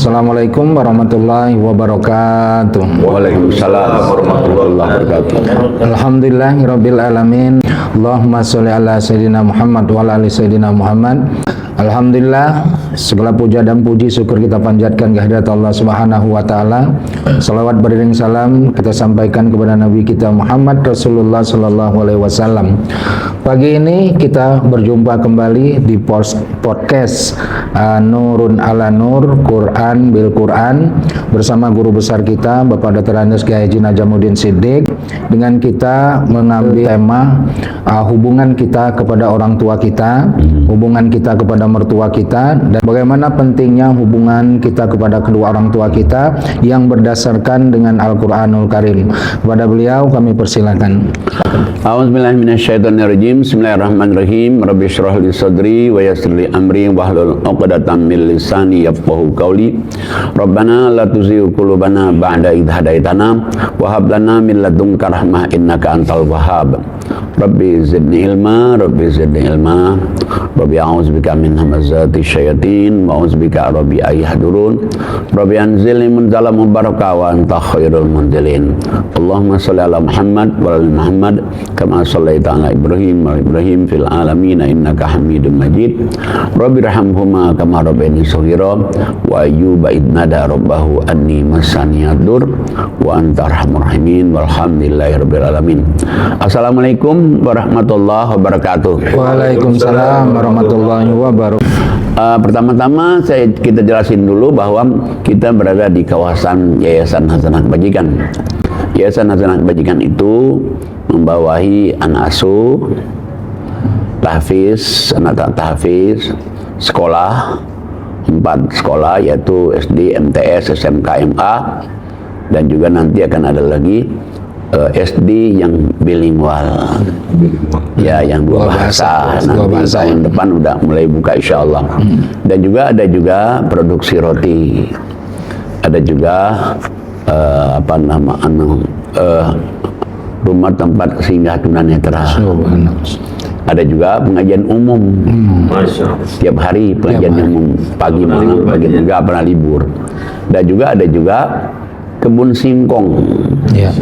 Assalamualaikum warahmatullahi wabarakatuh. Waalaikumsalam warahmatullahi wabarakatuh. Alhamdulillahirabbil alamin. Allahumma sholli ala sayyidina Muhammad wa ala ali sayyidina Muhammad. Alhamdulillah, segala puja dan puji syukur kita panjatkan kehadirat Allah Subhanahu wa taala. Salawat beriring salam kita sampaikan kepada Nabi kita Muhammad Rasulullah sallallahu alaihi wasallam. Pagi ini kita berjumpa kembali di podcast Nurun ala Nur, Quran bil Quran, bersama guru besar kita Bapak Dr. Andes Kiai Haji Najamuddin Siddiq, dengan kita mengambil tema hubungan kita kepada orang tua kita, hubungan kita kepada mertua kita, dan bagaimana pentingnya hubungan kita kepada kedua orang tua kita yang berdasarkan dengan Al-Quranul Karim. Kepada beliau kami persilakan. A'udzubillahi minasyaitonirrajim. Bismillahirrahmanirrahim. Rabbi shrah li sadri wa yassir li amri wahlul 'uqdatam min lisani yafqahu qawli. Rabbana la tuzigh qulubana ba'da idh hadaitana wa hab lana min ladunka rahmah innaka antal wahhab. Rabbi zidni ilma, Rabbi zidni ilma. Rabbi a'udzubika min hamazati syayatin wa a'udzubika Rabbi ayahdurun. Rabbi anzilni munzala mubaraka wa anta khairul munzilin. Allahumma shalli ala Muhammad wa ala Muhammad kama shallaita ala Ibrahim wa Ibrahim fil alamin innaka Hamidum Majid. Rabbi irhamhuma kama rabbayani shaghira wa ayyuba idnada rabbahu anni massani yadur wa anta arhamur rahimin walhamdulillahi rabbil alamin. Assalamualaikum warahmatullahi wabarakatuh. Waalaikumsalam warahmatullahi wabarakatuh. Pertama-tama kita jelasin dulu bahwa kita berada di kawasan Yayasan Hasanah Kebajikan. Yayasan Hasanah Kebajikan itu membawahi anak asuh, tahfiz, anak tahfiz, sekolah, 4 sekolah yaitu SD, MTS, SMK, MA, dan juga nanti akan ada lagi SD yang bilingual, ya, yang dua bahasa. Nanti tahun depan udah mulai buka insya Allah. Dan juga ada juga produksi roti, ada juga rumah tempat singgah tunanetra. Ada juga pengajian umum, setiap hari pengajian umum, pagi malam, pagi enggak pernah libur. Dan juga ada juga kebun singkong. Ya.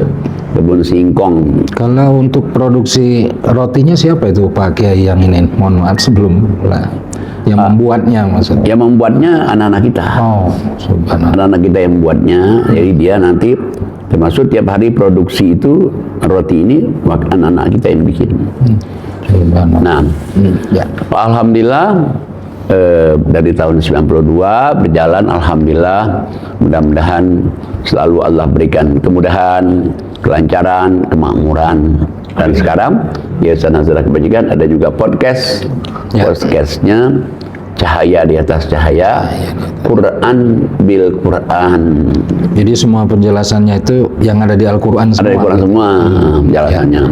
Kebun singkong. Kalau untuk produksi rotinya siapa itu Pak Kiai yang ini? Mohon maaf sebelum yang membuatnya maksudnya. Yang membuatnya anak-anak kita. Oh, subhanallah. Anak-anak kita yang membuatnya. Jadi dia nanti termasuk tiap hari produksi itu roti ini anak-anak kita yang bikin. Subhanallah. Nah, Ya. alhamdulillah dari tahun 92 berjalan, alhamdulillah. Mudah-mudahan selalu Allah berikan kemudahan, kelancaran, kemakmuran. Dan sekarang Yayasan Hasanah Kebajikan ada juga podcast. Ya. Podcastnya Cahaya di Atas Cahaya, Quran bil Quran. Jadi semua penjelasannya itu yang ada di Al-Quran semua. Ada di Quran semua penjelasannya.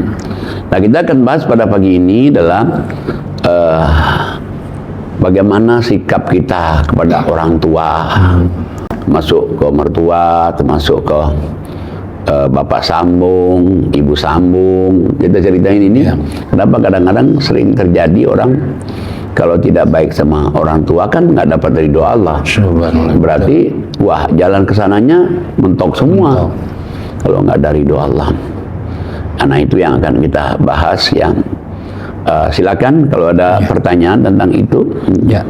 Nah, kita akan bahas pada pagi ini adalah bagaimana sikap kita kepada orang tua, masuk ke mertua, termasuk ke bapak sambung, ibu sambung. Kita ceritain ini, kenapa kadang-kadang sering terjadi orang kalau tidak baik sama orang tua kan nggak dapat dari doa Allah. Berarti wah, jalan kesananya mentok semua kalau nggak dari doa Allah. Nah, itu yang akan kita bahas. Yang silakan kalau ada pertanyaan tentang itu. Ya.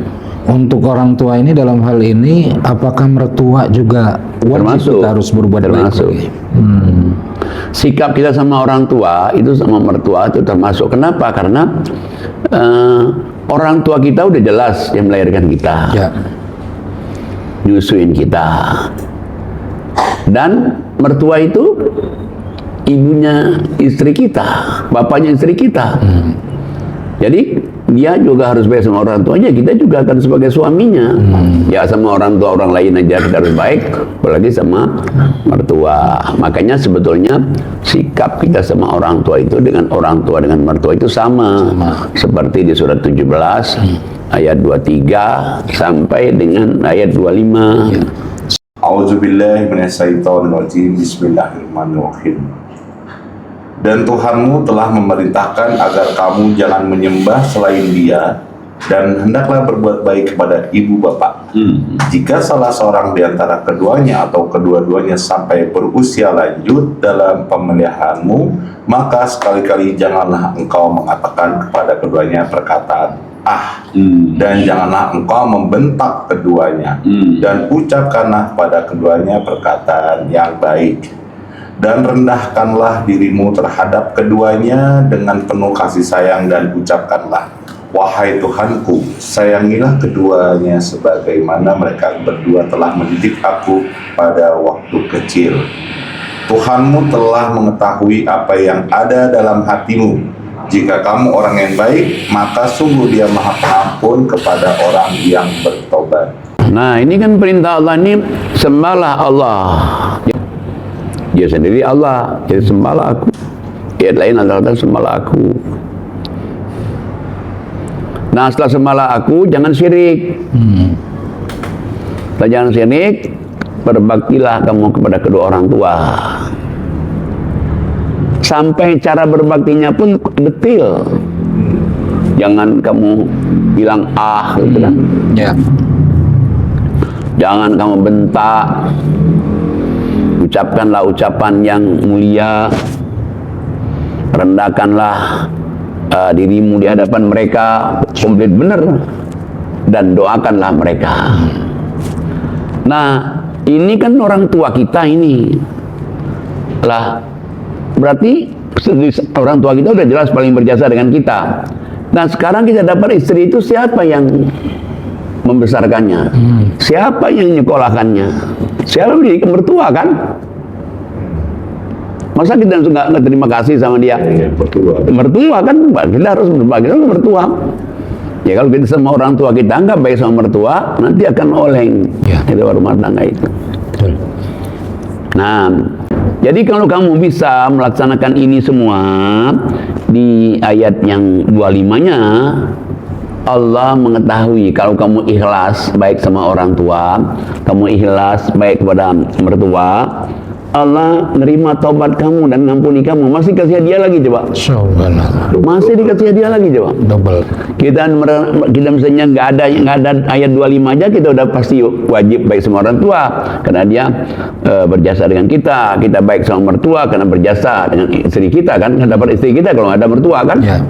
Untuk orang tua ini dalam hal ini apakah mertua juga wajib kita harus berbuat termasuk. baik? Sikap kita sama orang tua itu sama mertua itu termasuk. Kenapa? Karena orang tua kita udah jelas yang melahirkan kita, nyusuin kita, dan mertua itu ibunya istri kita, bapaknya istri kita. Jadi dia juga harus baik sama orang tuanya, kita juga akan sebagai suaminya. Ya, sama orang tua orang lain aja kita harus baik, apalagi sama mertua. Makanya sebetulnya sikap kita sama orang tua itu dengan orang tua dengan mertua itu sama. Seperti di surat 17 ayat 23 sampai dengan ayat 25. A'udzubillahi minasyaitonirrajim. Bismillahirrahmanirrahim. Dan Tuhanmu telah memerintahkan agar kamu jangan menyembah selain Dia Dan hendaklah berbuat baik kepada ibu bapak. Jika salah seorang di antara keduanya atau kedua-duanya sampai berusia lanjut dalam pemeliharanmu, maka sekali-kali janganlah engkau mengatakan kepada keduanya perkataan dan janganlah engkau membentak keduanya, dan ucapkanlah pada keduanya perkataan yang baik. Dan rendahkanlah dirimu terhadap keduanya dengan penuh kasih sayang, dan ucapkanlah, wahai Tuhanku, sayangilah keduanya sebagaimana mereka berdua telah mendidik aku pada waktu kecil. Tuhanmu telah mengetahui apa yang ada dalam hatimu. Jika kamu orang yang baik, maka sungguh Dia Maha Pengampun kepada orang yang bertobat. Nah, ini kan perintah Allah ini, sembahlah Allah. Dia sendiri Allah, jadi sembahlah aku. Ayat lain adalah sembahlah aku. Nah, setelah sembahlah aku, jangan syirik. Setelah jangan syirik, berbaktilah kamu kepada kedua orang tua. Sampai cara berbaktinya pun detail. Jangan kamu bilang gitu kan. Ya. Jangan kamu bentak. Ucapkanlah ucapan yang mulia. Rendahkanlah dirimu di hadapan mereka, komplit benar, dan doakanlah mereka. Nah, ini kan orang tua kita ini lah, berarti orang tua kita udah jelas paling berjasa dengan kita. Nah, sekarang kita dapat istri itu, siapa yang membesarkannya? Siapa yang nyekolahkannya? Siapa yang mertua kan? Masa kita nggak terima kasih sama dia? Mertua kan, kita harus berbagi sama mertua. Ya kalau kita sama orang tua kita nggak baik sama mertua, nanti akan oleng. Itu rumah tangga itu. Nah, jadi kalau kamu bisa melaksanakan ini semua di ayat yang 25-nya, Allah mengetahui kalau kamu ikhlas baik sama orang tua, kamu ikhlas baik kepada mertua, Allah nerima taubat kamu dan ngampuni kamu. Masih kasih hadiah lagi coba. Masih dikasih hadiah lagi coba. Double. Kita misalnya nggak ada ayat 25 aja, kita udah pasti wajib baik sama orang tua karena dia berjasa dengan kita. Kita baik sama mertua karena berjasa dengan istri kita kan. Dapat istri kita kalau nggak ada mertua kan. Ya.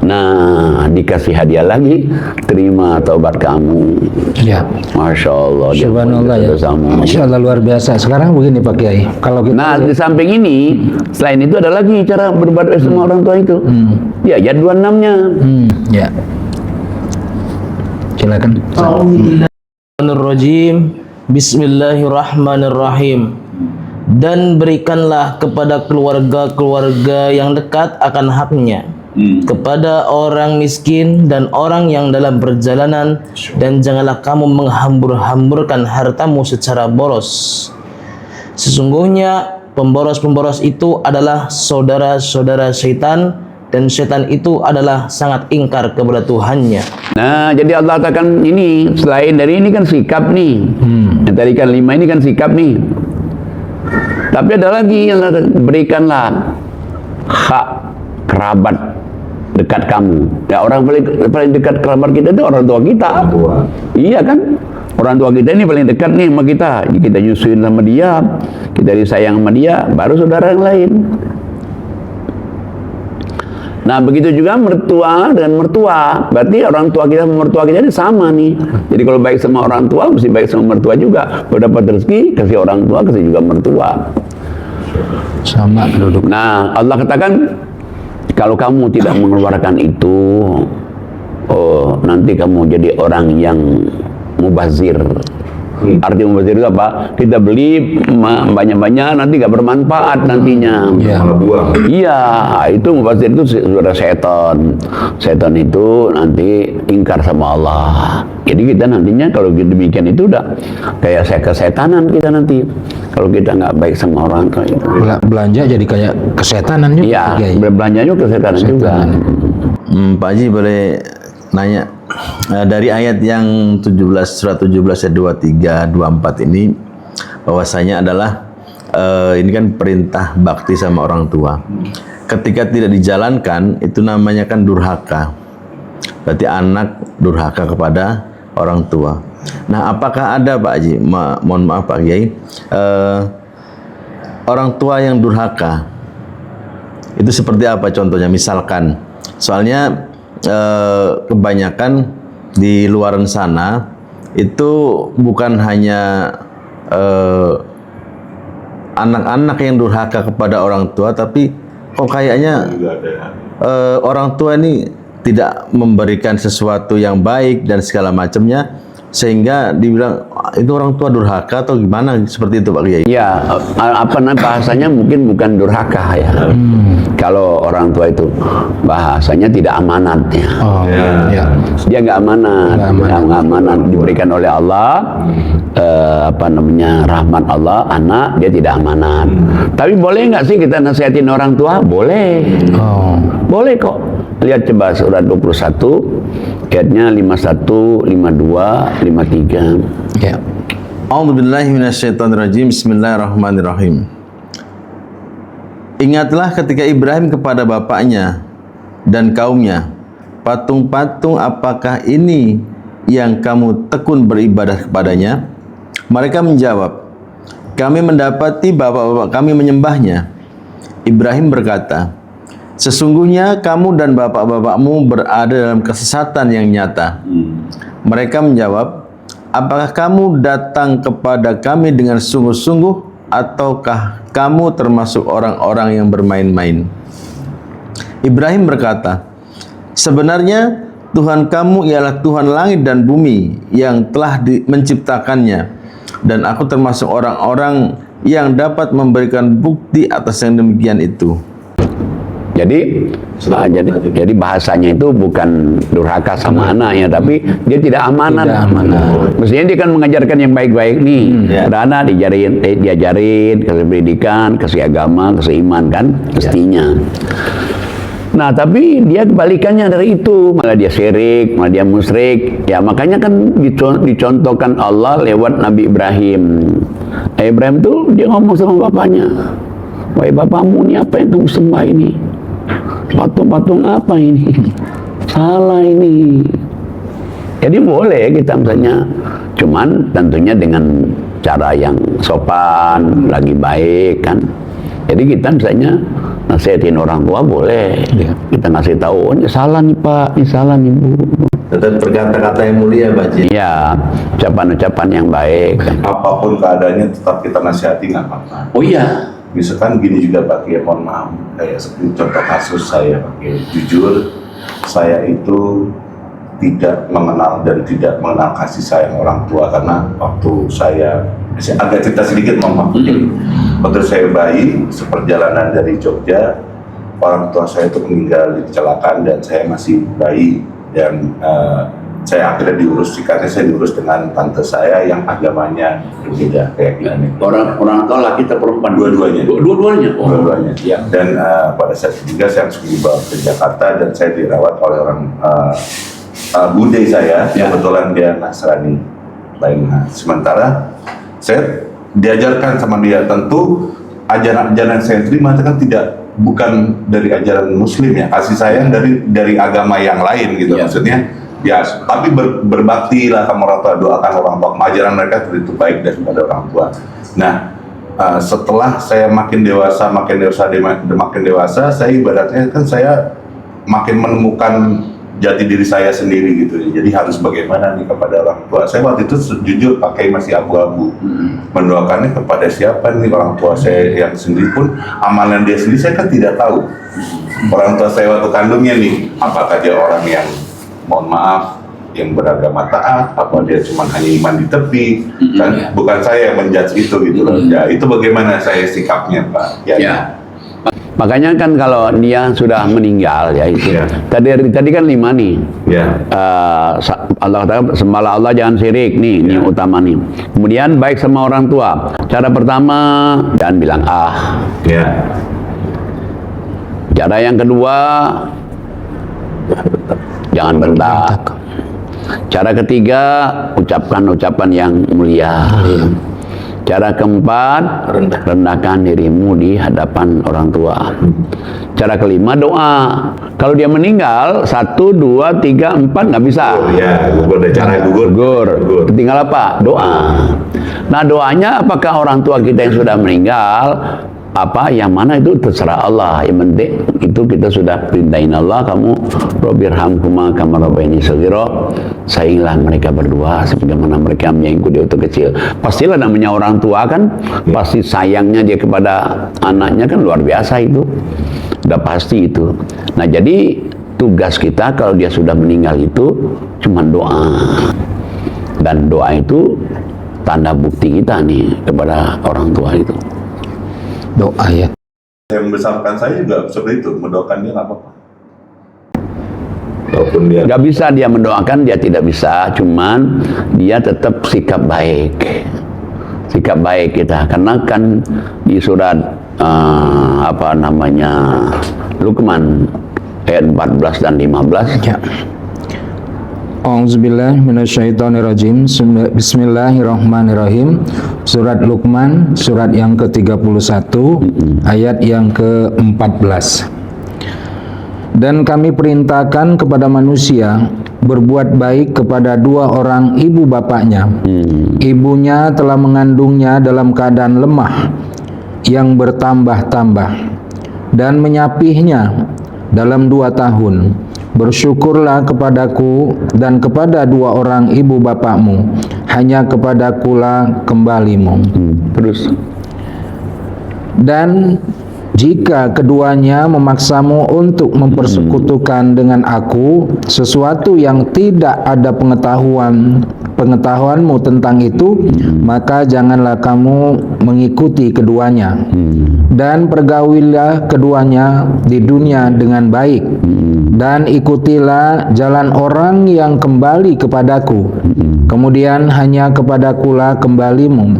Nah, dikasih hadiah lagi, terima taubat kamu. Ya. Masya Allah. Subhanallah ya. Masya Allah, luar biasa. Sekarang begini Pak Kiai. Kalau kita di samping ini, selain itu ada lagi cara berbuat baik sama orang tua itu. Ya, ayat 26-nya. Ya. Silakan. Bismillahirrahmanirrahim. Bismillahirrahmanirrahim. Dan berikanlah kepada keluarga-keluarga yang dekat akan haknya, kepada orang miskin dan orang yang dalam perjalanan, dan janganlah kamu menghambur-hamburkan hartamu secara boros. Sesungguhnya pemboros-pemboros itu adalah saudara-saudara syaitan, dan syaitan itu adalah sangat ingkar kepada Tuhannya. Nah, jadi Allah katakan ini, selain dari ini kan sikap nih. Yang tadi kan 5 ini kan sikap nih. Tapi ada lagi yang berikanlah hak kerabat dekat kamu. Ya, orang paling dekat kerabat kita itu orang tua kita. Iya kan? Orang tua kita ini paling dekat nih sama kita. Kita nyusuin sama dia, kita disayang sama dia, baru saudara yang lain. Nah, begitu juga mertua dengan mertua. Berarti orang tua kita sama mertua kita ini sama nih. Jadi kalau baik sama orang tua, mesti baik sama mertua juga. Kalau dapat rezeki, kasih orang tua, kasih juga mertua. Sama duduk. Nah, Allah katakan, kalau kamu tidak mengeluarkan itu, nanti kamu jadi orang yang mubazir. Arti mubazir itu apa? Kita beli banyak-banyak, nanti gak bermanfaat nantinya. Iya, itu mubazir itu sudah setan. Setan itu nanti ingkar sama Allah. Jadi kita nantinya kalau demikian itu udah kayak kesetanan kita nanti. Kalau kita nggak baik sama orang tua itu. Belanja jadi kayak kesetanan juga. Iya, belanja juga kesetanan juga. Pak Haji boleh nanya, dari ayat yang 17, surat 17 ayat 23, 24 ini bahwasanya adalah ini kan perintah bakti sama orang tua. Ketika tidak dijalankan itu namanya kan durhaka. Berarti anak durhaka kepada orang tua. Nah, apakah ada Pak Haji, mohon maaf Pak Kiai, orang tua yang durhaka itu seperti apa contohnya? Misalkan, soalnya kebanyakan di luaran sana itu bukan hanya anak-anak yang durhaka kepada orang tua, tapi kok kayaknya orang tua ini tidak memberikan sesuatu yang baik dan segala macamnya, sehingga dibilang itu orang tua durhaka atau gimana, seperti itu Pak Kiai? Ya, apa namanya bahasanya mungkin bukan durhaka ya. Kalau orang tua itu bahasanya tidak amanat ya. Oh, ya. Dia nggak amanat, nggak amanat diberikan oleh Allah. Apa namanya, rahmat Allah, anak dia tidak amanat. Tapi boleh nggak sih kita nasihatin orang tua? Boleh. Boleh kok. Lihat coba surat 21 ayatnya 51, 52, 53. Ya. A'udzubillahi minasyaitonirrajim. Bismillahirrahmanirrahim. Ingatlah ketika Ibrahim kepada bapaknya dan kaumnya, patung-patung apakah ini yang kamu tekun beribadah kepadanya? Mereka menjawab, kami mendapati bapak-bapak kami menyembahnya. Ibrahim berkata, sesungguhnya kamu dan bapak-bapakmu berada dalam kesesatan yang nyata. Mereka menjawab, apakah kamu datang kepada kami dengan sungguh-sungguh, ataukah kamu termasuk orang-orang yang bermain-main? Ibrahim berkata, sebenarnya Tuhan kamu ialah Tuhan langit dan bumi yang telah menciptakannya, dan aku termasuk orang-orang yang dapat memberikan bukti atas yang demikian itu. Jadi bahasanya itu bukan durhaka sama anaknya, tapi dia tidak amanat. Mestinya dia kan mengajarkan yang baik-baik nih. Anak diajarin kasih pendidikan, kasih agama, kasih iman kan, mestinya. Nah, tapi dia kebalikannya dari itu, malah dia syirik, malah dia musyrik. Ya, makanya kan dicontohkan Allah lewat Nabi Ibrahim. Ibrahim tuh dia ngomong sama bapaknya, wahai bapakmu, ini apa yang kamu sembah ini? Patung-patung apa ini? Salah ini. Jadi boleh kita misalnya, cuman tentunya dengan cara yang sopan, lagi baik kan. Jadi kita misalnya nasihatin orang tua boleh. Kita ngasih tahu, ini salah nih Pak, ini salah nih Bu. Tetap berkata-kata yang mulia Pak Haji. Iya, ucapan-ucapan yang baik. Apapun keadaannya tetap kita nasihati, nggak apa-apa. Oh iya. Misalkan gini juga Pak Kiai, mohon maaf, kayak seperti contoh kasus saya Pak Kiai, jujur saya itu tidak mengenal dan tidak mengenal kasih sayang orang tua, karena waktu saya agak cerita sedikit, mohon maaf. Waktu saya bayi, seperjalanan dari Jogja, orang tua saya itu meninggal di kecelakaan dan saya masih bayi, dan saya akhirnya diurus, karena saya diurus dengan tante saya yang agamanya berbeda keyakinannya. Orang tua laki atau perempuan? Dua-duanya. Dua-duanya. Dua-duanya. Ya. Dan pada saat itu juga saya harus dibawa ke Jakarta dan saya dirawat oleh orang bude saya, yang kebetulan dia Nasrani. Nah, sementara saya diajarkan sama dia, tentu ajaran-ajaran saya terima itu kan bukan dari ajaran Muslim ya, kasih sayang dari agama yang lain gitu, maksudnya. Ya, tapi berbakti lah sama orang tua, doakan orang tua, ajaran mereka itu baik daripada orang tua. Nah, setelah saya makin dewasa, saya ibaratnya kan saya makin menemukan jati diri saya sendiri gitu. Jadi harus bagaimana nih kepada orang tua. Saya waktu itu jujur pakai masih abu-abu. Mendoakannya kepada siapa nih, orang tua saya yang sendiri pun, amalan dia sendiri saya kan tidak tahu. Orang tua saya waktu kandungnya nih, apakah dia orang yang mohon maaf yang beragama taat, apa dia cuma hanya iman di tepi, kan bukan saya yang menjudge itu gitu loh. Ya, itu bagaimana saya sikapnya Pak. Ya. Makanya kan kalau dia sudah meninggal ya itu. Tadi kan 5 nih. Allah katakan sembahlah Allah, jangan syirik nih, ini yang utama nih. Kemudian baik sama orang tua. Cara pertama jangan bilang Cara yang kedua jangan bentak. Cara ketiga, ucapkan ucapan yang mulia. Cara keempat, rendahkan dirimu di hadapan orang tua. Cara kelima, doa. Kalau dia meninggal 1, 2, 3, 4 nggak bisa. Oh, ya, gugur ada cara gugur. Gugur. Tinggal apa? Doa. Nah, doanya apakah orang tua kita yang sudah meninggal, apa yang mana itu terserah Allah. Yang penting itu kita sudah perintahin Allah, kamu Rabbirhamhuma kama rabbayani shaghira, sayangilah mereka berdua sebagaimana mereka menyayangku di waktu kecil. Pastilah namanya orang tua kan, pasti sayangnya dia kepada anaknya kan luar biasa itu. Udah pasti itu. Nah, jadi tugas kita kalau dia sudah meninggal itu cuma doa. Dan doa itu tanda bukti kita nih kepada orang tua itu. Doa ya. Yang membesarkan saya juga seperti itu, mendoakan dia nggak apa-apa. Walaupun dia Gak bisa dia mendoakan, dia tidak bisa, cuman dia tetap sikap baik. Sikap baik kita, karena kan di surat Luqman ayat 14 dan 15. Ya. A'udzubillahi minasyaitonirrajim. Bismillahirrahmanirrahim. Surat Luqman, surat yang ke-31, ayat yang ke-14. Dan kami perintahkan kepada manusia berbuat baik kepada 2 orang ibu bapaknya. Ibunya telah mengandungnya dalam keadaan lemah yang bertambah-tambah dan menyapihnya dalam 2 tahun. Bersyukurlah kepadaku dan kepada 2 orang ibu bapakmu, hanya kepadakulah kembalimu. Terus Dan jika keduanya memaksamu untuk mempersekutukan dengan aku sesuatu yang tidak ada pengetahuanmu tentang itu, maka janganlah kamu mengikuti keduanya. Dan pergaulilah keduanya di dunia dengan baik, dan ikutilah jalan orang yang kembali kepadaku. Kemudian hanya kepadakulah kembalimu,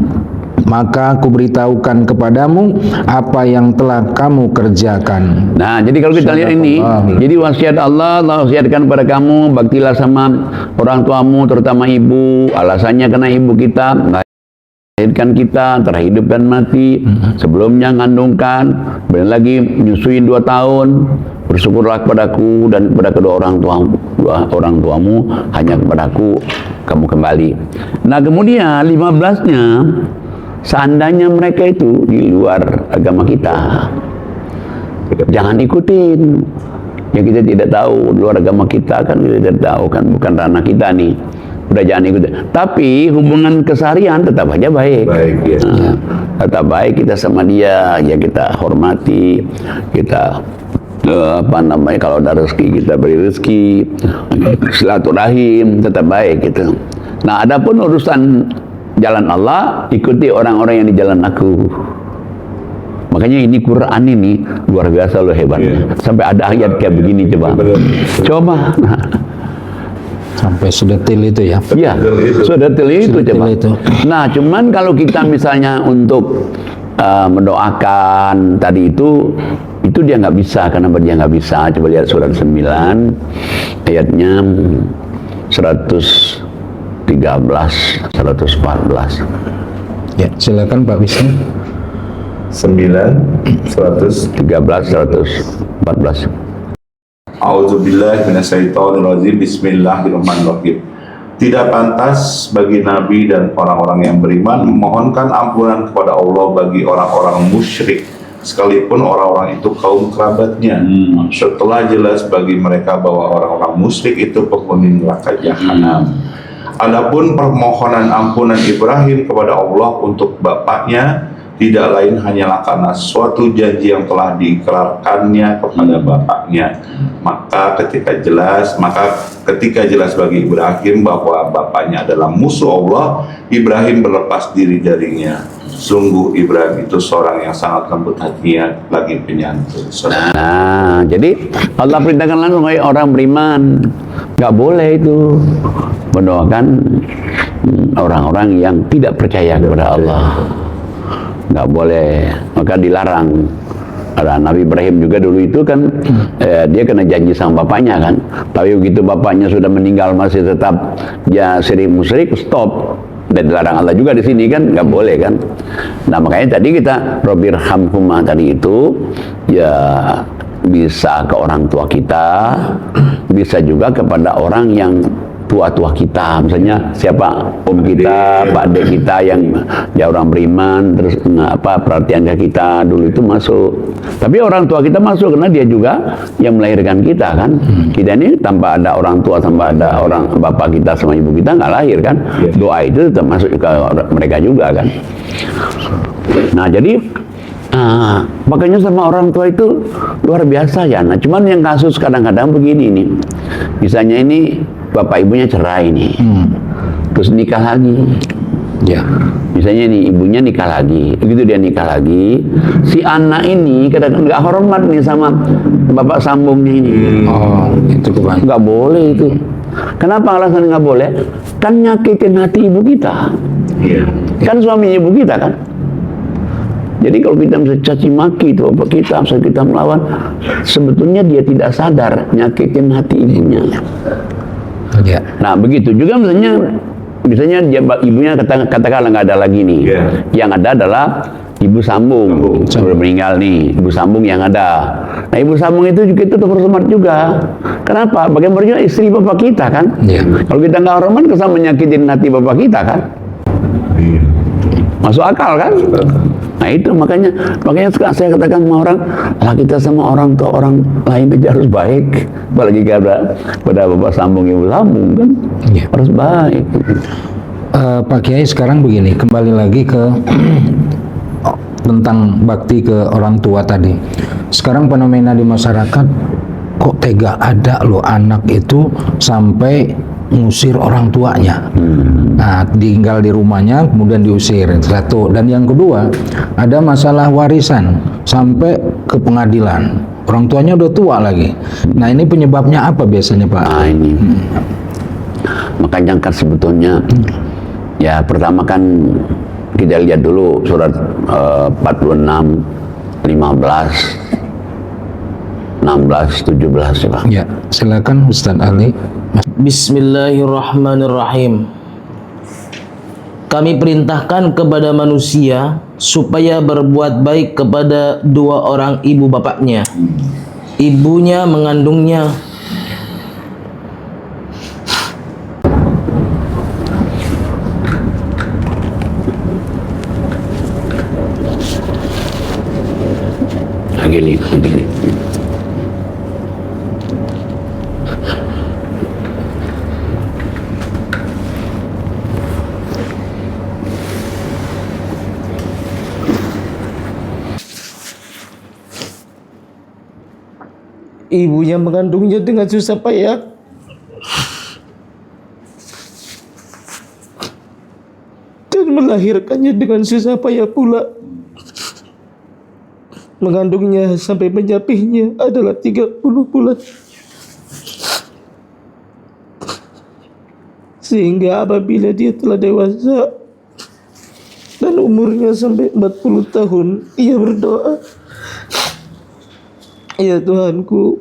maka aku beritahukan kepadamu apa yang telah kamu kerjakan. nah, jadi kalau kita lihat ini, jadi wasiat Allah wasiatkan kepada kamu, baktilah sama orang tuamu, terutama ibu. Alasannya karena ibu kita melahirkan kita antara hidup dan mati, sebelumnya ngandungkan, kemudian lagi menyusuin 2 tahun. Bersyukurlah kepadaku dan kepada kedua orang tuamu, hanya kepadaku kamu kembali. Nah, kemudian 15-nya, seandainya mereka itu di luar agama kita, jangan ikutin. Yang kita tidak tahu, luar agama kita kan kita tidak tahu, kan bukan ranah kita nih. Udah jangan ikutin. Tapi hubungan keseharian tetap aja baik. baik ya. Nah, tetap baik kita sama dia, ya kita hormati, kita kalau ada rezeki kita beri rezeki, silaturahim tetap baik gitu. Nah, adapun urusan jalan Allah, ikuti orang-orang yang di jalan aku. Makanya ini Quran ini luar biasa loh hebatnya. Sampai ada ayat kayak begini, coba. Coba. Sampai sedetil itu ya. Iya, sedetil itu Sedetil coba. itu. Nah, cuman kalau kita misalnya untuk mendoakan tadi itu dia nggak bisa, karena dia nggak bisa. Coba lihat surat 9 ayatnya 113, 114. Ya, silakan Pak Wisnu. 9, 100. 13, 114. A'udzubillahi minasyaitonirrajim. Bismillahirrahmanirrahim. Tidak pantas bagi Nabi dan orang-orang yang beriman memohonkan ampunan kepada Allah bagi orang-orang musyrik, sekalipun orang-orang itu kaum kerabatnya. Setelah jelas bagi mereka bahwa orang-orang musyrik itu penghuni neraka jahanam. Adapun permohonan ampunan Ibrahim kepada Allah untuk bapaknya tidak lain hanyalah karena suatu janji yang telah diikrarkannya kepada bapaknya. Maka ketika jelas bagi Ibrahim bahwa bapaknya adalah musuh Allah, Ibrahim berlepas diri darinya. Sungguh Ibrahim itu seorang yang sangat lembut hatinya, lagi penyantun. Nah, jadi Allah perintahkan langsung orang beriman, nggak boleh itu mendoakan orang-orang yang tidak percaya kepada Allah. Nggak boleh, maka dilarang. Ada Nabi Ibrahim juga dulu itu kan dia kena janji sama bapaknya kan, tapi begitu bapaknya sudah meninggal masih tetap ya syirik musyrik, stop, Dan dilarang Allah juga di sini kan, nggak boleh kan. Nah makanya tadi kita Rabbirhamhuma tadi itu ya bisa ke orang tua kita, bisa juga kepada orang yang tua-tua kita, misalnya siapa om kita, pak dek kita yang dia orang beriman, terus perhatian ke kita dulu itu masuk. Tapi orang tua kita masuk karena dia juga yang melahirkan kita kan. Kita ini tanpa ada orang tua, tanpa ada orang bapak kita sama ibu kita nggak lahir kan. Doa itu tetap masuk ke mereka juga kan. Nah jadi makanya sama orang tua itu luar biasa ya. Nah cuman yang kasus kadang-kadang begini nih, misalnya ini bapak ibunya cerai nih, terus nikah lagi. Ya. Misalnya nih ibunya nikah lagi, begitu dia nikah lagi, si anak ini kadang-kadang nggak hormat nih sama bapak sambungnya ini. Oh, itu kebanyakan. Nggak boleh itu. Kenapa alasan nggak boleh? Kan nyakitin hati ibu kita. Kan suaminya ibu kita kan. Jadi kalau kita bisa caci maki itu bapak kita, misalnya kita melawan, sebetulnya dia tidak sadar nyakitin hati ibunya. Ya. Nah begitu juga misalnya dia, ibunya katakanlah nggak ada lagi nih, yang ada adalah ibu sambung, sudah meninggal nih, ibu sambung yang ada. Nah ibu sambung itu juga itu hormat juga. Kenapa? Bagaimana juga istri bapak kita kan? Kalau kita nggak hormat, kesan menyakitin hati bapak kita kan? Masuk akal kan? Nah itu makanya saya katakan sama orang, lah kita sama orang tua orang lain aja harus baik, apalagi pada bapak sambung ibu sambung kan, harus baik. Pak Kiai, sekarang begini, kembali lagi ke tentang bakti ke orang tua tadi. Sekarang fenomena di masyarakat, kok tega ada loh anak itu sampai ngusir orang tuanya. Nah, tinggal di rumahnya kemudian diusir. Satu. Dan yang kedua, ada masalah warisan sampai ke pengadilan. Orang tuanya udah tua lagi. Nah, ini penyebabnya apa biasanya, Pak? Nah, ini. Makanya kan sebetulnya ya pertama kan kita lihat dulu surat 46, 15, 16, 17 ya, Pak. Ya, silakan Ustaz Ali. Bismillahirrahmanirrahim. Kami perintahkan kepada manusia supaya berbuat baik kepada dua orang ibu bapaknya. Ibunya mengandungnya. Gini. Ibunya mengandungnya dengan susah payah. Dan melahirkannya dengan susah payah pula. Mengandungnya sampai menyapihnya adalah 30 bulan. Sehingga apabila dia telah dewasa dan umurnya sampai 40 tahun, ia berdoa, ya Tuhanku,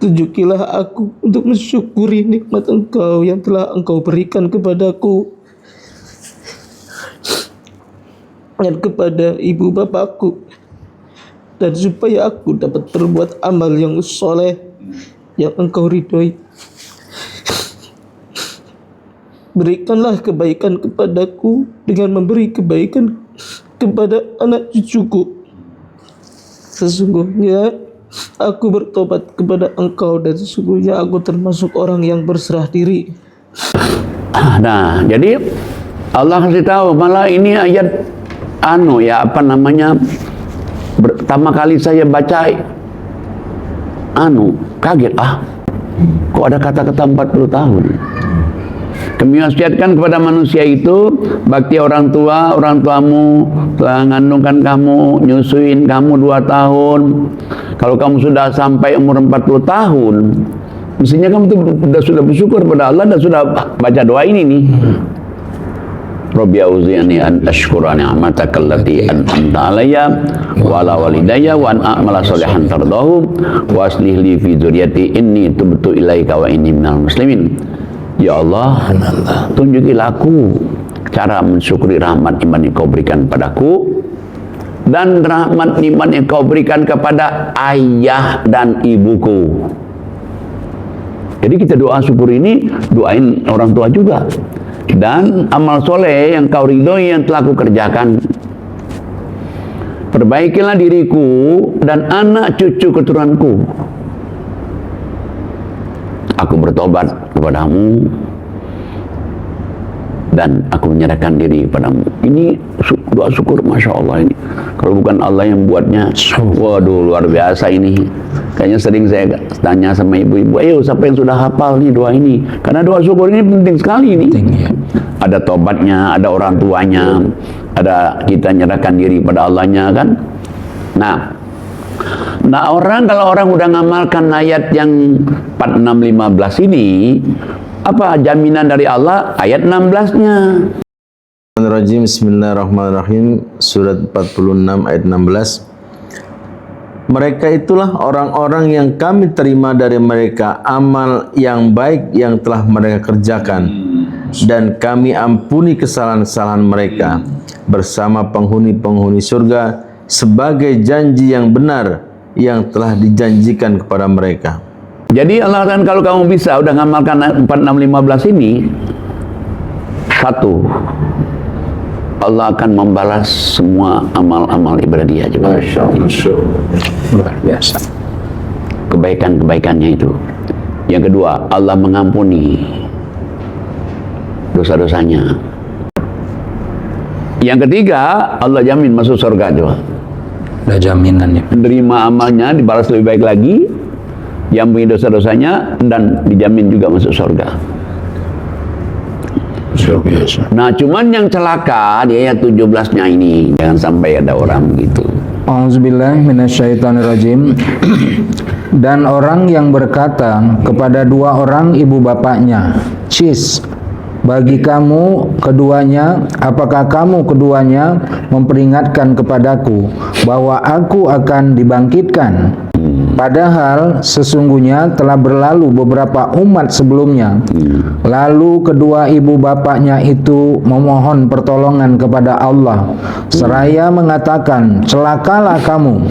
tunjukilah aku untuk mensyukuri nikmat Engkau yang telah Engkau berikan kepadaku dan kepada ibu bapakku, dan supaya aku dapat berbuat amal yang soleh yang Engkau ridhoi. Berikanlah kebaikan kepadaku dengan memberi kebaikan kepada anak cucuku. Sesungguhnya aku bertobat kepada Engkau dan sesungguhnya aku termasuk orang yang berserah diri. Nah, jadi Allah kasih tahu, malah ini ayat pertama kali saya baca kaget, kok ada kata-kata 40 tahun. Kami wasiatkan kepada manusia itu bakti orang tuamu telah mengandungkan kamu, nyusuin kamu 2 tahun. Kalau kamu sudah sampai umur 40 tahun, mestinya kamu sudah bersyukur pada Allah dan sudah baca doa ini nih. Rabbi auzi'ni an ashkura ni'mataka allati an'amta alayya wa ala walidayya wa an a'mala sholihan tardahu wa aslih li fi dzurriyyati inni tubtu ilaika wa inni minal muslimin. Ya Allah, tunjukilah aku cara mensyukuri rahmat iman yang kau berikan padaku dan rahmat iman yang kau berikan kepada ayah dan ibuku. Jadi kita doa syukur ini doain orang tua juga. Dan amal soleh yang kau ridhoi yang telah ku kerjakan. Perbaikilah diriku dan anak cucu keturunanku. Aku bertobat kepadamu dan aku menyerahkan diri kepadamu. Ini doa syukur, Masya Allah ini. Kalau bukan Allah yang buatnya, waduh luar biasa ini. Kayaknya sering saya tanya sama ibu-ibu, ayo siapa yang sudah hafal nih doa ini? Karena doa syukur ini penting sekali nih. Ada tobatnya, ada orang tuanya, ada kita menyerahkan diri pada Allahnya kan. Nah orang kalau orang udah ngamalkan ayat yang 46-15 ini, apa jaminan dari Allah? Ayat 16-nya. Bismillahirrahmanirrahim. Surat 46 ayat 16. Mereka itulah orang-orang yang kami terima dari mereka amal yang baik yang telah mereka kerjakan, dan kami ampuni kesalahan-kesalahan mereka bersama penghuni-penghuni surga sebagai janji yang benar yang telah dijanjikan kepada mereka. Jadi Allah kan kalau kamu bisa udah ngamalkan 46-15 ini, satu, Allah akan membalas semua amal-amal ibadah dia juga. Masya Allah. Luar biasa. Kebaikan-kebaikannya itu. Yang kedua, Allah mengampuni dosa-dosanya. Yang ketiga, Allah jamin masuk surga juga. Ada jaminannya. Menerima amalnya, dibalas lebih baik lagi, diampuni dosa-dosanya, dan dijamin juga masuk surga. Nah, cuman yang celaka di ayat 17-nya ini, jangan sampai ada orang begitu. Auzubillahi minasyaitonirrajim. Dan orang yang berkata kepada dua orang ibu bapaknya, "Cis, bagi kamu keduanya, apakah kamu keduanya memperingatkan kepadaku bahwa aku akan dibangkitkan? Padahal sesungguhnya telah berlalu beberapa umat sebelumnya." Lalu kedua ibu bapaknya itu memohon pertolongan kepada Allah, seraya mengatakan, "Celakalah kamu,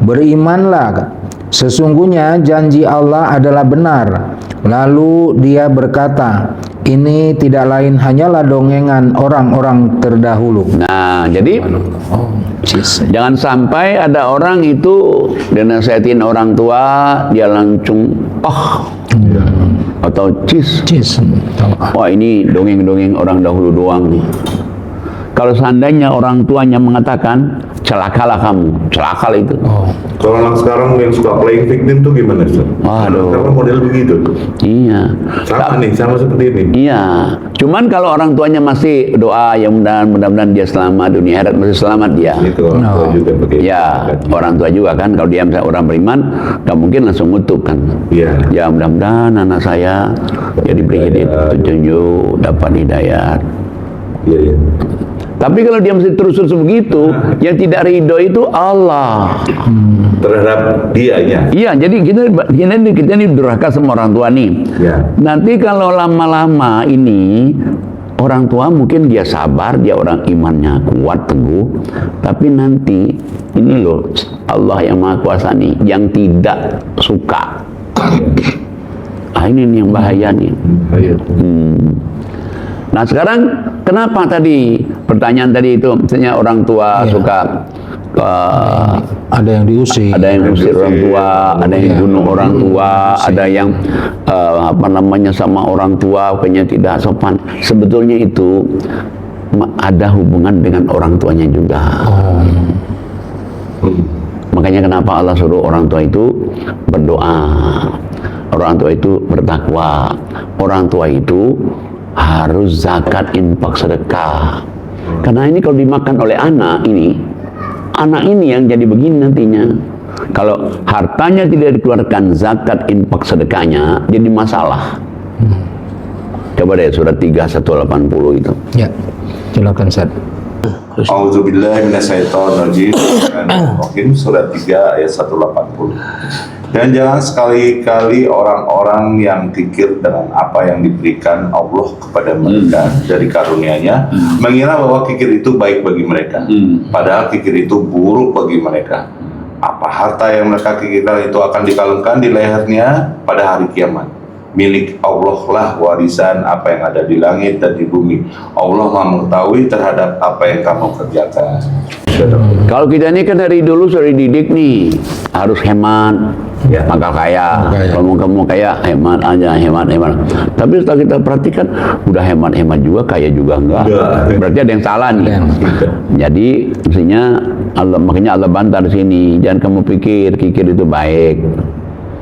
berimanlah, sesungguhnya janji Allah adalah benar." Lalu dia berkata, "Ini tidak lain hanyalah dongengan orang-orang terdahulu." Nah, jadi jangan sampai ada orang itu dinasihatin orang tua, dia langsung atau cis. Wah, ini dongeng-dongeng orang dahulu doang nih. Kalau seandainya orang tuanya mengatakan, "Celakalah kamu," celakalah itu. Kalau anak sekarang yang suka playing victim tuh gimana, Ustaz? Waduh. Karena model begitu. Iya. Sama seperti ini. Iya. Cuman kalau orang tuanya masih doa, ya mudah-mudahan dia selamat, dunia akhirat masih selamat dia. Itu orang tua juga begitu. Ya, orang tua juga kan. Kalau dia misalnya orang beriman, nggak mungkin langsung ngutuk kan. Iya. Ya mudah-mudahan anak saya jadi diberi petunjuk, dapat hidayat. Iya. Tapi kalau dia masih terus-terus begitu, yang tidak ridho itu Allah. Terhadap dianya. Iya, jadi kita ini durhaka sama orang tua nih. Ya. Nanti kalau lama-lama ini orang tua mungkin dia sabar, dia orang imannya kuat teguh, tapi nanti ini loh Allah yang Maha Kuasa nih yang tidak suka. Ini yang bahaya nih. Nah sekarang kenapa tadi pertanyaan tadi itu misalnya orang tua suka ada yang diusir, ada yang usir orang tua, ada yang bunuh orang tua, ada yang sama orang tua kayaknya tidak sopan. Sebetulnya itu ada hubungan dengan orang tuanya juga. Makanya kenapa Allah suruh orang tua itu berdoa, orang tua itu bertakwa, orang tua itu harus zakat, infak, sedekah. Karena ini kalau dimakan oleh anak ini yang jadi begini nantinya. Kalau hartanya tidak dikeluarkan zakat, infak, sedekahnya, jadi masalah. Coba deh surat 3 180 itu. Ya, silakan Ustaz. Auzubillahi minasyaitonirrajim. Surat 3 ayat 180. Dan jangan sekali-kali orang-orang yang kikir dengan apa yang diberikan Allah kepada mereka dari karunia-Nya mengira bahwa kikir itu baik bagi mereka. Padahal kikir itu buruk bagi mereka. Apa harta yang mereka kikirkan itu akan dikalungkan di lehernya pada hari kiamat. Milik Allah lah warisan apa yang ada di langit dan di bumi. Allah Maha mengetahui terhadap apa yang kamu kerjakan. Kalau kita ini kan dari dulu sudah dididik nih, harus hemat, maka kaya. Kalau kamu kaya, hemat aja, hemat. Tapi setelah kita perhatikan, udah hemat juga, kaya juga enggak. Berarti ada yang salah nih. Jadi mestinya makanya Allah bantah di sini. Jangan kamu pikir kikir itu baik.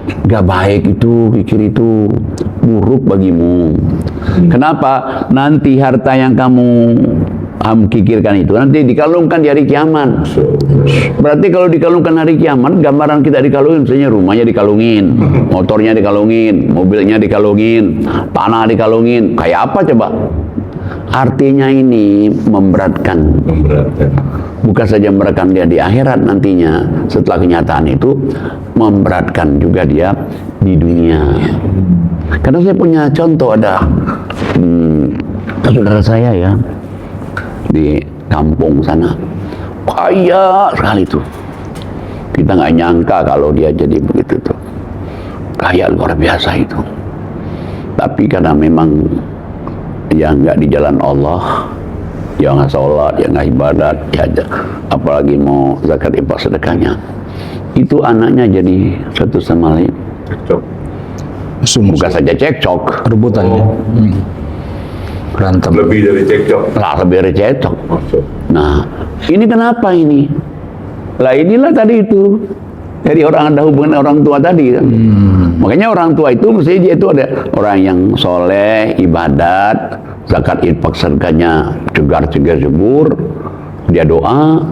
Gak baik itu, kikir itu buruk bagimu. Kenapa? Nanti harta yang kamu kikirkan itu nanti dikalungkan di hari kiamat. Berarti kalau dikalungkan hari kiamat, gambaran kita dikalungin, misalnya rumahnya dikalungin, motornya dikalungin, mobilnya dikalungin, tanah dikalungin. Kayak apa coba? Artinya ini memberatkan. Bukan saja memberatkan dia di akhirat nantinya, setelah kenyataan itu memberatkan juga dia di dunia. Karena saya punya contoh, ada saudara saya ya di kampung sana, kaya sekali tuh. Kita nggak nyangka kalau dia jadi begitu tuh, kaya luar biasa itu. Tapi karena memang dia nggak di jalan Allah, dia nggak sholat, dia nggak ibadat, ya apalagi mau zakat infak sedekahnya, itu anaknya jadi satu sama lain bukan saja cekcok, rebutan ya. Berantem. Lebih dari cekcok. Lebih dari cekcok. Nah, ini kenapa ini? Lah inilah tadi itu. Jadi orang ada hubungan orang tua tadi kan. Makanya orang tua itu mesti dia itu ada orang yang soleh, ibadat, zakat infak sedekahnya cegar jebur, dia doa,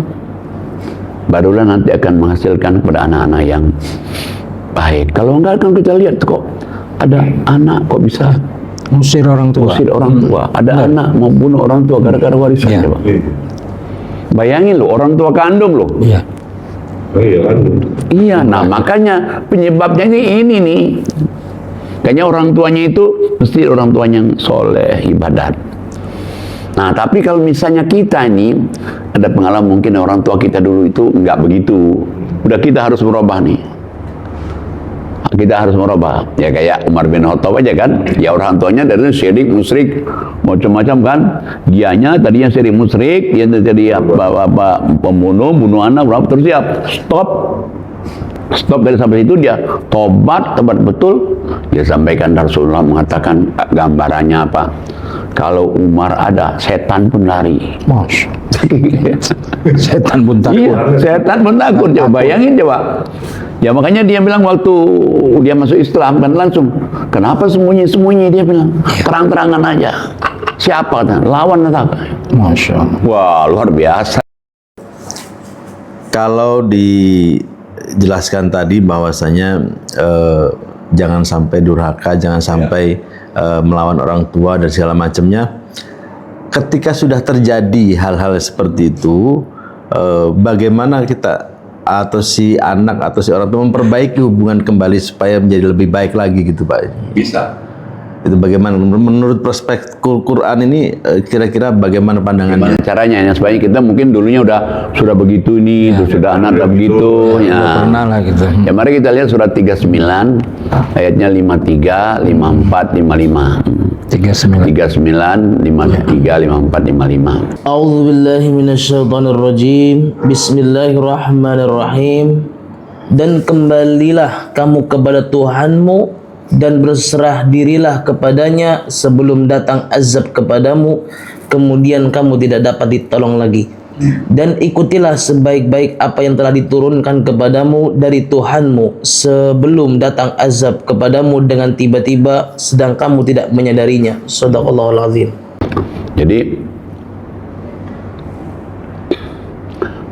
barulah nanti akan menghasilkan kepada anak-anak yang baik. Kalau enggak kan kita lihat kok ada anak kok bisa Musir orang tua. Ada anak mau bunuh orang tua gara-gara warisan. Ya. Bayangin loh, orang tua kandung loh. Iya. Iya, nah makanya penyebabnya ini nih. Kayaknya orang tuanya itu mesti orang tuanya yang soleh, ibadat. Nah, tapi kalau misalnya kita ini ada pengalaman, mungkin orang tua kita dulu itu nggak begitu. Udah kita harus merubah nih. Kita harus merubah. Ya kayak Umar bin Khattab aja kan. Ya orang tuanya dari syirik, musyrik, macam-macam kan. Dianya tadinya syirik, musyrik, dia jadi apa pembunuh, bunuh anak, berapa terus dia stop dari sampai itu, dia tobat betul. Dia sampaikan Rasulullah mengatakan gambarannya apa? Kalau Umar ada, setan pun lari. Setan pun takut. Iya, setan pun takut. Coba bayangin coba. Ya makanya dia bilang waktu dia masuk Islam kan langsung, kenapa sembunyi-sembunyi, dia bilang terang-terangan aja. Siapa? Lawan atau? Masya Allah. Wah, luar biasa. Kalau dijelaskan tadi bahwasanya jangan sampai durhaka, jangan sampai melawan orang tua dan segala macamnya. Ketika sudah terjadi hal-hal seperti itu, bagaimana kita atau si anak atau si orang tua memperbaiki hubungan kembali supaya menjadi lebih baik lagi gitu Pak? Bisa. Itu bagaimana menurut perspektif Quran ini, kira-kira bagaimana pandangannya? Gimana caranya? Yang sebaiknya kita mungkin dulunya sudah begitu nih, sudah anak udah begitu. Ya. Pernah lah gitu. Ya mari kita lihat surat 39 ayatnya 53, 54, 55. 39, 53, 54, 55. A'udzu billahi minasyaitonir rajim. Bismillahirrahmanirrahim. Dan kembalilah kamu kepada Tuhanmu dan berserah dirilah kepadanya sebelum datang azab kepadamu, kemudian kamu tidak dapat ditolong lagi. Dan ikutilah sebaik-baik apa yang telah diturunkan kepadamu dari Tuhanmu sebelum datang azab kepadamu dengan tiba-tiba sedang kamu tidak menyadarinya. Shadaqallahul azim. Jadi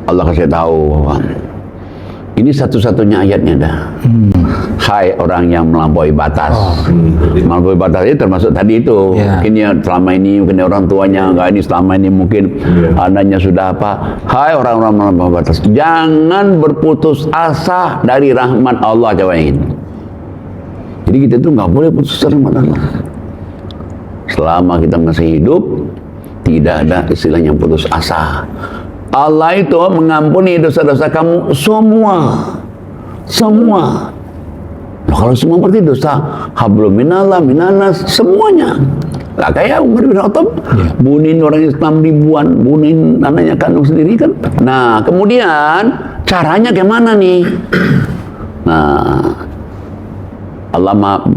Allah kasih tahu bahwa Ini satu-satunya ayatnya dah. Hai orang yang melampaui batas. Melampaui batas itu termasuk tadi itu. Mungkin ya selama ini mungkin orang tuanya enggak, ini selama ini mungkin anaknya sudah apa. Hai orang-orang melampaui batas. Jangan berputus asa dari rahmat Allah, coba ini. Jadi kita tuh nggak boleh putus asa rahmat Allah. Selama kita masih hidup, tidak ada istilahnya putus asa. Allah itu mengampuni dosa-dosa kamu semua. Nah, kalau semua berarti dosa hablum minallah minanas semuanya. Lah kayak Umar bin Khattab bunuhin orang Islam ribuan, bunuhin anaknya kandung sendiri kan. Nah, kemudian caranya gimana nih? Nah,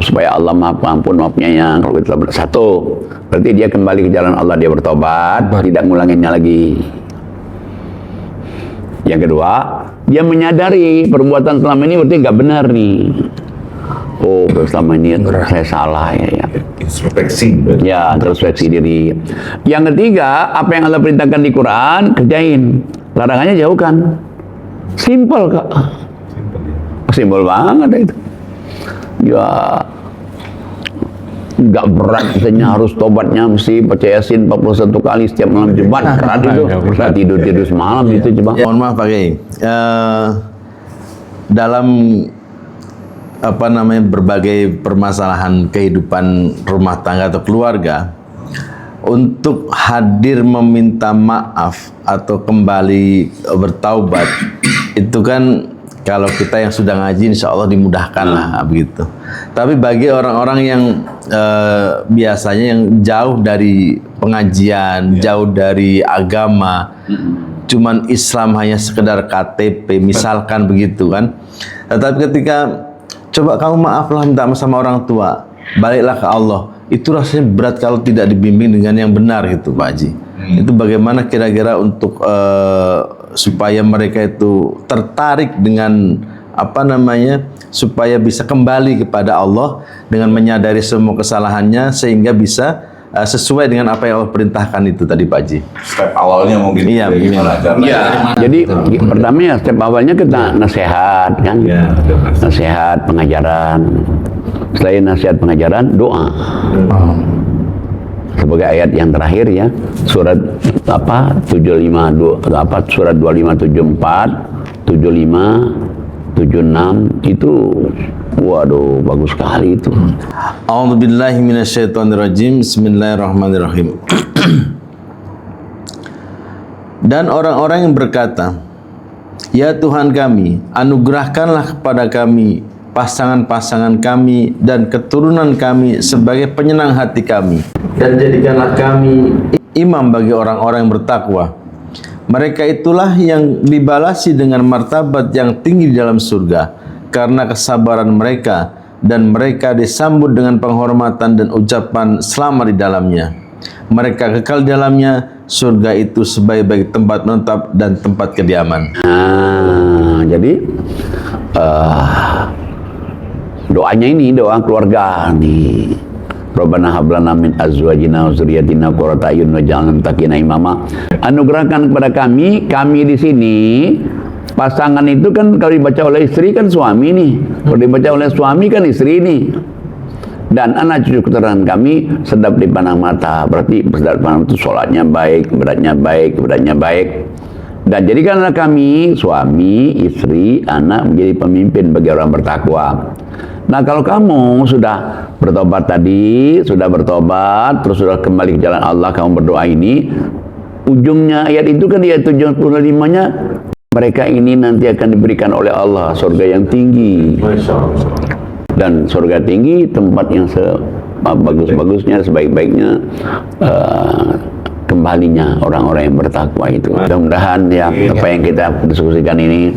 supaya Allah maaf ampun, maaf penyayang. Kalau kita satu, berarti dia kembali ke jalan Allah, dia bertobat, tidak ngulanginnya lagi. Yang kedua, dia menyadari perbuatan selama ini berarti nggak benar nih. Oh, selama ini saya salah ya. Introspeksi. Ya, introspeksi diri. Yang ketiga, apa yang Allah perintahkan di Quran, kerjain. Larangannya jauhkan. Simple kak. Simple banget itu. Ya, nggak berat, katanya harus tobatnya mesti baca Yasin 41 kali setiap malam Jumat. Berat itu. Nggak tidur semalam itu coba. Mohon maaf Pak Kiai. Dalam berbagai permasalahan kehidupan rumah tangga atau keluarga, untuk hadir meminta maaf atau kembali bertaubat itu kan kalau kita yang sudah ngaji insya Allah dimudahkan lah begitu. Tapi bagi orang-orang yang biasanya yang jauh dari pengajian, jauh dari agama, cuman Islam hanya sekedar KTP misalkan begitu kan. Tetapi ketika coba kamu maaflah, minta sama orang tua, baliklah ke Allah, itu rasanya berat kalau tidak dibimbing dengan yang benar gitu Pak Haji. Itu bagaimana kira-kira untuk supaya mereka itu tertarik dengan supaya bisa kembali kepada Allah dengan menyadari semua kesalahannya sehingga bisa sesuai dengan apa yang Allah perintahkan itu tadi Pak Haji. Step awalnya mungkin. Iya, Jadi pertama ya step awalnya kita nasihat kan. Nasihat pengajaran. Selain nasihat pengajaran, doa. Sebagai ayat yang terakhir ya, surat 75 surat 2574, 75, 76 itu waduh bagus sekali itu. A'udzubillahi minasyaitonirrajim. Bismillahirrahmanirrahim. Dan orang-orang yang berkata, ya Tuhan kami, anugerahkanlah kepada kami pasangan-pasangan kami dan keturunan kami sebagai penyenang hati kami, dan jadikanlah kami imam bagi orang-orang yang bertakwa. Mereka itulah yang dibalasi dengan martabat yang tinggi di dalam surga karena kesabaran mereka, dan mereka disambut dengan penghormatan dan ucapan selamat di dalamnya. Mereka kekal di dalamnya. Surga itu sebaik-baik tempat menetap dan tempat kediaman. Jadi doanya ini doa keluarga nih. Rabbana hab lana min azwajina wa dzurriyyatina qurrata a'yun waj'alna lil muttaqina imama. Anugerahkan kepada kami di sini. Pasangan itu kan kalau dibaca oleh istri kan suami nih. Kalau dibaca oleh suami kan istri nih. Dan anak cucu keturunan kami sedap dipandang mata. Berarti sedap dipandang itu sholatnya baik, ibadahnya baik. Dan jadikanlah kami, suami, istri, anak menjadi pemimpin bagi orang bertakwa. Nah kalau kamu sudah bertobat tadi, terus sudah kembali ke jalan Allah, kamu berdoa ini, ujungnya ayat itu kan ayat 75-nya, mereka ini nanti akan diberikan oleh Allah surga yang tinggi. Dan surga tinggi tempat yang bagus-bagusnya, sebaik-baiknya kembalinya orang-orang yang bertakwa itu. Mudah-mudahan ya apa yang kita diskusikan ini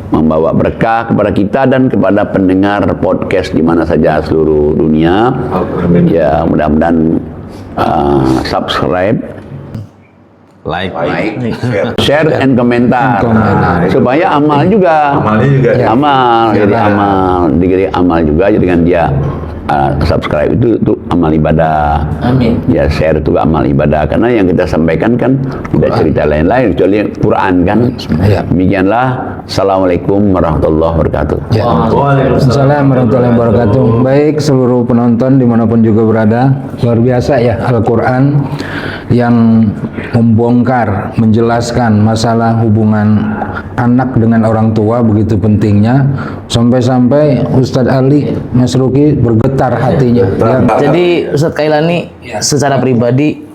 membawa berkah kepada kita dan kepada pendengar podcast di mana saja seluruh dunia. Ya mudah-mudahan subscribe, like, share and komentar, supaya amal juga. Jadi amal juga. Jadi kan dia subscribe itu amal ibadah. Amin. Ya share itu amal ibadah, karena yang kita sampaikan kan tidak cerita lain-lain kecuali Quran kan. Demikianlah Assalamualaikum warahmatullahi wabarakatuh. Ya. Assalamualaikum warahmatullahi wabarakatuh. Baik seluruh penonton dimanapun juga berada, luar biasa ya Al-Quran yang membongkar, menjelaskan masalah hubungan anak dengan orang tua begitu pentingnya, sampai-sampai Ustadz Ali Masruki bergetar hatinya. Ya. Jadi Ustadz Kailani secara pribadi,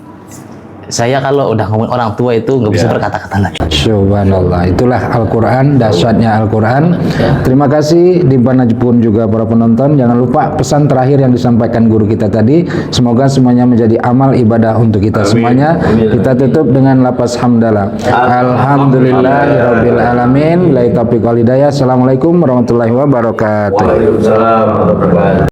saya kalau udah ngomong orang tua itu nggak bisa berkata-kata lagi. Subhanallah, itulah Al-Quran, dahsyatnya Al-Quran. Terima kasih dimanapun juga para penonton. Jangan lupa pesan terakhir yang disampaikan guru kita tadi. Semoga semuanya menjadi amal ibadah untuk kita semuanya. Kita tutup dengan lapas hamdalah. Alhamdulillahirabbil alamin. Billahi taufiq wal hidayah. Assalamualaikum warahmatullahi wabarakatuh. Waalaikumsalam warahmatullahi wabarakatuh.